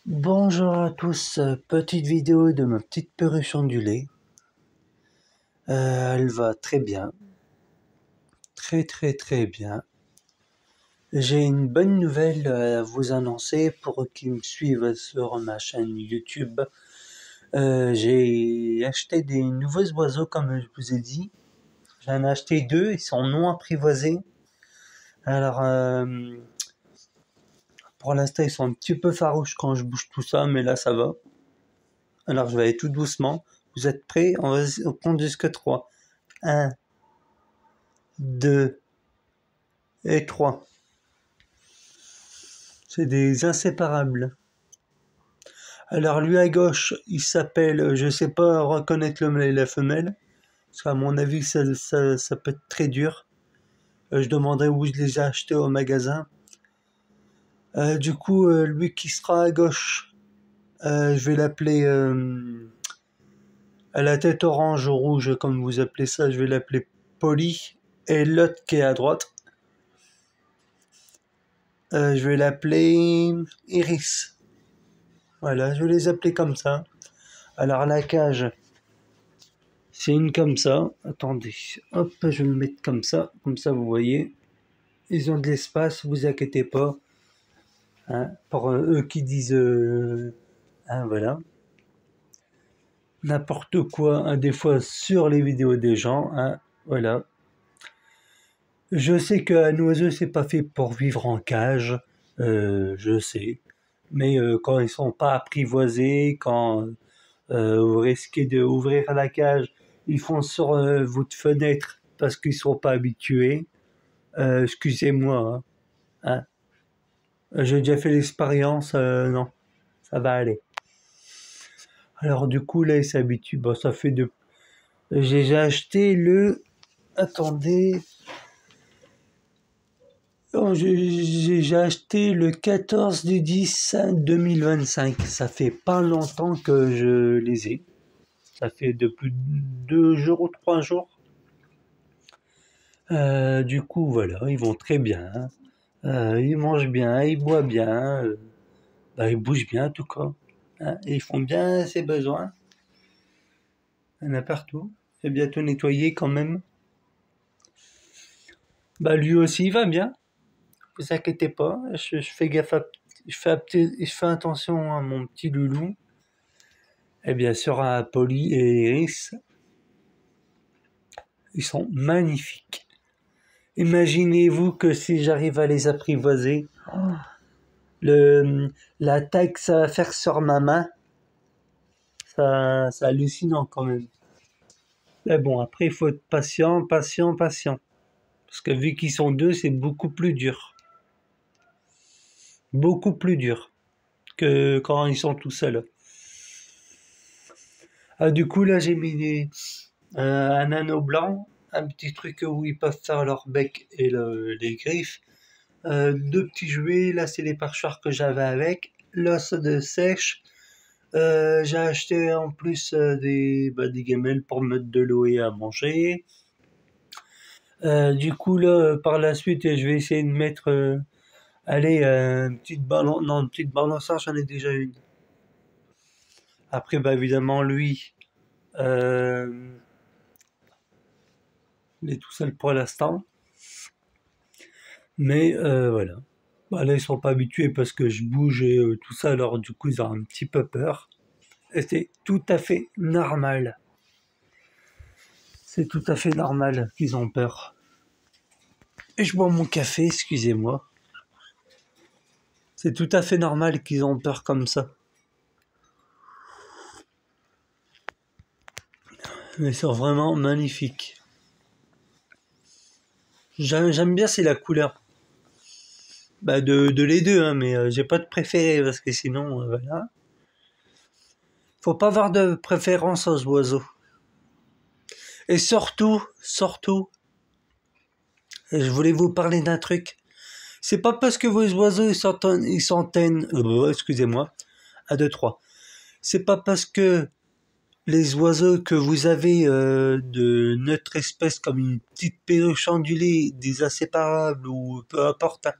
Bonjour à tous, petite vidéo de ma petite perruche ondulée. Elle va très bien, très bien. J'ai une bonne nouvelle à vous annoncer pour qui me suivent sur ma chaîne YouTube. J'ai acheté des nouveaux oiseaux comme je vous ai dit. J'en ai acheté deux, ils sont non apprivoisés. Alors pour l'instant ils sont un petit peu farouches quand je bouge tout ça, mais là ça va. Alors je vais aller tout doucement. Vous êtes prêts? On compte jusqu'à 3. 1, 2 et 3. C'est des inséparables. Alors lui à gauche, il s'appelle, je sais pas reconnaître l'homme et la femelle, parce qu'à mon avis ça peut être très dur. Je demanderai où je les ai achetés au magasin. Du coup, lui qui sera à gauche, je vais l'appeler à la tête orange ou rouge, comme vous appelez ça, je vais l'appeler Polly. Et l'autre qui est à droite, je vais l'appeler Iris. Voilà, je vais les appeler comme ça. Alors la cage, c'est une comme ça. Attendez, hop, je vais me mettre comme ça vous voyez. Ils ont de l'espace, vous inquiétez pas. Hein, pour eux qui disent, hein, voilà, n'importe quoi, hein, des fois sur les vidéos des gens, hein, voilà. Je sais qu'un oiseau c'est pas fait pour vivre en cage, je sais. Mais quand ils sont pas apprivoisés, quand vous risquez d'ouvrir la cage, ils font sur votre fenêtre parce qu'ils sont pas habitués. Excusez-moi, hein. J'ai déjà fait l'expérience, non, ça va aller. Alors du coup là, ils s'habituent. Bon, ça fait de. J'ai acheté le. Attendez. Oh, j'ai acheté le 14 du 10 2025. Ça fait pas longtemps que je les ai. Ça fait depuis 2 jours ou 3 jours. Du coup, voilà, ils vont très bien. Ils mangent bien, ils boivent bien, ils bougent bien en tout cas. Hein, et ils font bien ses besoins. Il y en a partout. C'est bientôt nettoyé quand même. Lui aussi, il va bien. Vous inquiétez pas. Je fais gaffe je fais attention à mon petit loulou. Et bien sûr à Polly et Iris. Ils sont magnifiques. Imaginez-vous que si j'arrive à les apprivoiser, la taille que ça va faire sur ma main, c'est hallucinant quand même. Mais bon, après, il faut être patient. Parce que vu qu'ils sont deux, c'est beaucoup plus dur. Beaucoup plus dur que quand ils sont tout seuls. Du coup, là, j'ai mis un anneau blanc, un petit truc où ils peuvent faire leur bec et les griffes. Deux petits jouets, là, c'est les perchoirs que j'avais avec. L'os de sèche. J'ai acheté en plus des gamelles pour mettre de l'eau et à manger. Du coup, là, par la suite, je vais essayer de mettre, allez, une petite balance, non, une petite balançoire, j'en ai déjà une. Après, évidemment, lui, il est tout seul pour l'instant. Mais voilà. Là, ils sont pas habitués parce que je bouge et tout ça, alors du coup, ils ont un petit peu peur. Et c'est tout à fait normal. C'est tout à fait normal qu'ils ont peur. Et je bois mon café, excusez-moi. C'est tout à fait normal qu'ils ont peur comme ça. Mais ils sont vraiment magnifiques. J'aime bien, c'est la couleur. De les deux, hein, mais j'ai pas de préféré parce que sinon, voilà. Faut pas avoir de préférence aux oiseaux. Et surtout, je voulais vous parler d'un truc. C'est pas parce que vos oiseaux ils s'entennent, excusez-moi, 1, 2, 3. C'est pas parce que les oiseaux que vous avez de notre espèce comme une petite perruche ondulée, des inséparables ou peu importe, hein,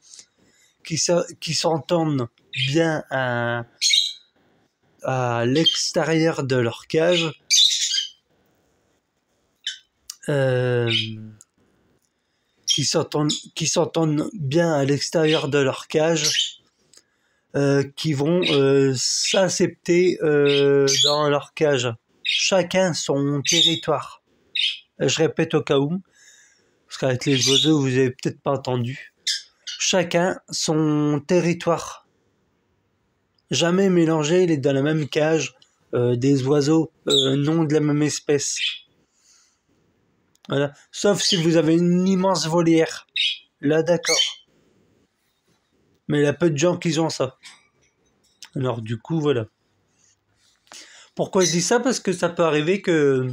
qui s'entendent bien à l'extérieur de leur cage, qui s'entendent bien à l'extérieur de leur cage, qui vont s'accepter dans leur cage. Chacun son territoire. Je répète au cas où, parce qu'avec les oiseaux, vous avez peut-être pas entendu. Chacun son territoire. Jamais mélangé, il est dans la même cage, des oiseaux non de la même espèce. Voilà. Sauf si vous avez une immense volière. Là, d'accord. Mais il y a peu de gens qui ont ça. Alors du coup, voilà. Pourquoi je dis ça? Parce que ça peut arriver que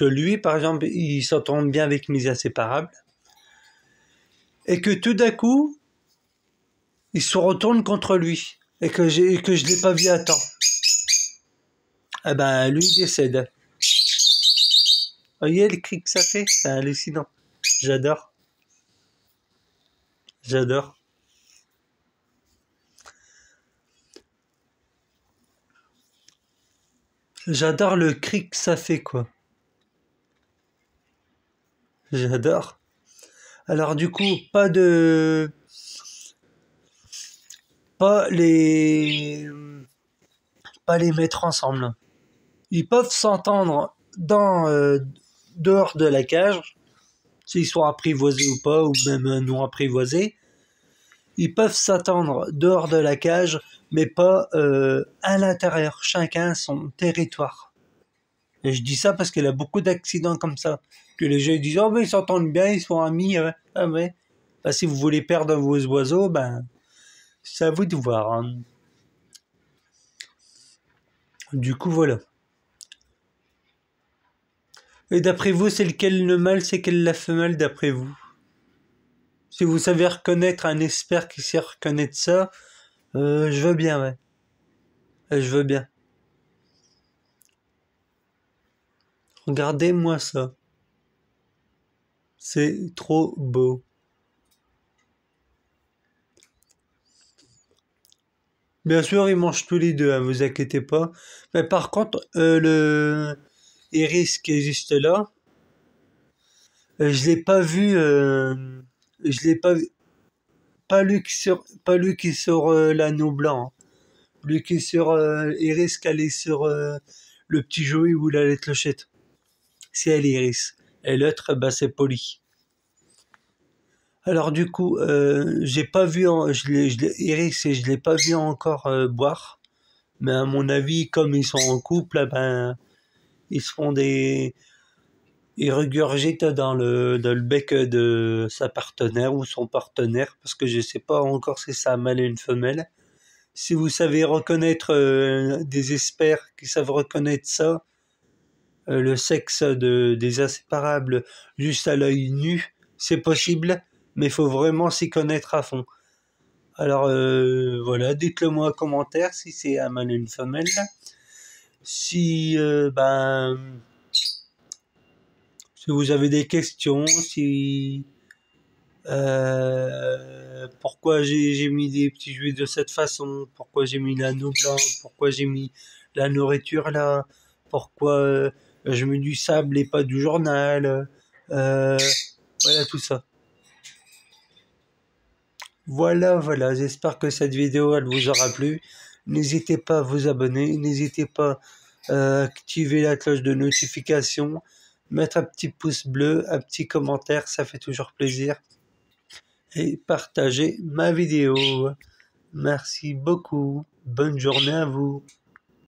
lui, par exemple, il s'entende bien avec mes inséparables, et que tout d'un coup, il se retourne contre lui, et que je l'ai pas vu à temps. Eh ben, lui, il décède. Vous voyez le cri que ça fait? C'est hallucinant. J'adore. J'adore. J'adore le cri que ça fait, quoi. J'adore. Alors du coup, pas les mettre ensemble. Ils peuvent s'entendre dehors de la cage, s'ils sont apprivoisés ou pas, ou même non apprivoisés. Ils peuvent s'attendre dehors de la cage, mais pas à l'intérieur. Chacun son territoire. Et je dis ça parce qu'il y a beaucoup d'accidents comme ça. Que les gens disent, oh ben ils s'entendent bien, ils sont amis. Ah ouais. Ben, si vous voulez perdre vos oiseaux, ben c'est à vous de voir. Hein. Du coup, voilà. Et d'après vous, c'est lequel le mâle, c'est quelle la femelle d'après vous? Si vous savez reconnaître un expert qui sait reconnaître ça, je veux bien, ouais. Je veux bien. Regardez-moi ça. C'est trop beau. Bien sûr, ils mangent tous les deux, hein, vous inquiétez pas. Mais par contre, le iris qui est juste là, je l'ai pas vu. Je l'ai pas vu. Pas lui qui est sur l'anneau blanc. Hein. Lui qui est sur Iris, qui est sur le petit Joey où il a les clochettes. C'est elle, Iris. Et l'autre, bah, c'est Polly. Alors du coup, j'ai pas vu Iris et je l'ai pas vu encore boire. Mais à mon avis, comme ils sont en couple, ben ils se font ils regurgitent dans le bec de sa partenaire ou son partenaire, parce que je sais pas encore si c'est un mâle et une femelle. Si vous savez reconnaître des experts qui savent reconnaître ça, le sexe des inséparables juste à l'œil nu, c'est possible, mais il faut vraiment s'y connaître à fond. Alors voilà, dites-le moi en commentaire si c'est un mâle et une femelle. Si si vous avez des questions, si pourquoi j'ai mis des petits jouets de cette façon, pourquoi j'ai mis l'anneau blanc, pourquoi j'ai mis la nourriture là, pourquoi je mets du sable et pas du journal, voilà tout ça. Voilà, j'espère que cette vidéo elle vous aura plu. N'hésitez pas à vous abonner, n'hésitez pas à activer la cloche de notification, mettre un petit pouce bleu, un petit commentaire, ça fait toujours plaisir. Et partager ma vidéo. Merci beaucoup. Bonne journée à vous.